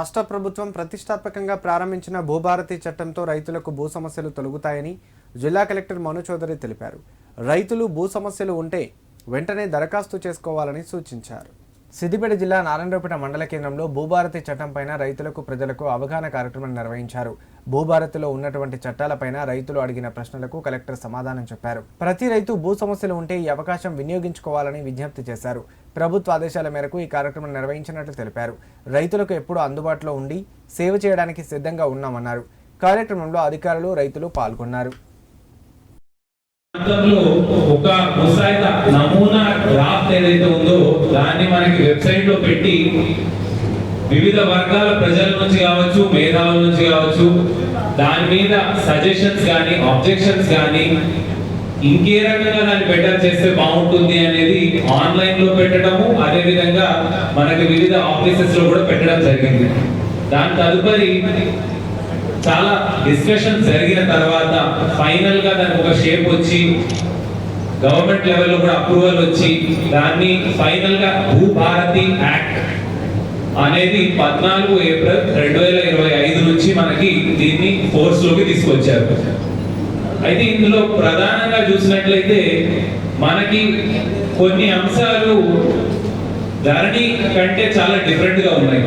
రాష్ట్ర ప్రభుత్వం ప్రతిష్టాత్మకంగా ప్రారంభించిన భూభారతి చట్టంతో రైతులకు భూ సమస్యలు తొలగుతాయని జిల్లా కలెక్టర్ మను చౌదరి తెలిపారు. రైతులు భూ సమస్యలు ఉంటే వెంటనే దరఖాస్తు చేసుకోవాలని సూచించారు. సిద్దిపేట జిల్లా నారాయణరావుపేట మండల కేంద్రంలో భూభారతి చట్టంపైన రైతులకు ప్రజలకు అవగాహన కార్యక్రమం నిర్వహించారు. భూభారతిలో ఉన్నటువంటి చట్టాలపైన రైతులు అడిగిన ప్రశ్నలకు కలెక్టర్ సమాధానం చెప్పారు. ప్రతి రైతు భూ సమస్యలు ఉంటే ఈ అవకాశం వినియోగించుకోవాలని విజ్ఞప్తి చేశారు. ప్రభుత్వ ఆదేశాల మేరకు ఈ కార్యక్రమం నిర్వహించినట్లు తెలిపారు. రైతులకు ఎప్పుడూ అందుబాటులో ఉండి సేవ చేయడానికి సిద్ధంగా ఉన్నామన్నారు. కార్యక్రమంలో అధికారులు, రైతులు పాల్గొన్నారు. ఒక ముసాయిదా నమూనా డ్రాఫ్ట్ ఏదైతే ఉందో దాన్ని మనకి వెబ్సైట్ లో పెట్టి వివిధ వర్గాల ప్రజల నుంచి కావచ్చు, మేధావుల నుంచి కావచ్చు, దాని మీద సజెషన్స్ కానీ ఆబ్జెక్షన్స్ కానీ ఇంకే రకంగా దాన్ని బెటర్ చేస్తే బాగుంటుంది అనేది ఆన్లైన్ లో పెట్టడము, అదే విధంగా మనకి వివిధ ఆఫీసెస్ లో కూడా పెట్టడం జరిగింది. దాని తదుపరి చాలా డిస్కషన్ జరిగిన తర్వాత ఫైనల్ గా దానికి ఒక షేప్ వచ్చి గవర్నమెంట్ లెవెల్లో కూడా అప్రూవల్ వచ్చి దాన్ని ఫైనల్ గా భూభారతి యాక్ట్ అనేది 14 ఏప్రిల్ 2025 నుంచి మనకి దీన్ని ఫోర్స్ లోకి తీసుకొచ్చారు. అయితే ఇందులో ప్రధానంగా చూసినట్లయితే మనకి కొన్ని అంశాలు ధరణి కంటే చాలా డిఫరెంట్ గా ఉన్నాయి.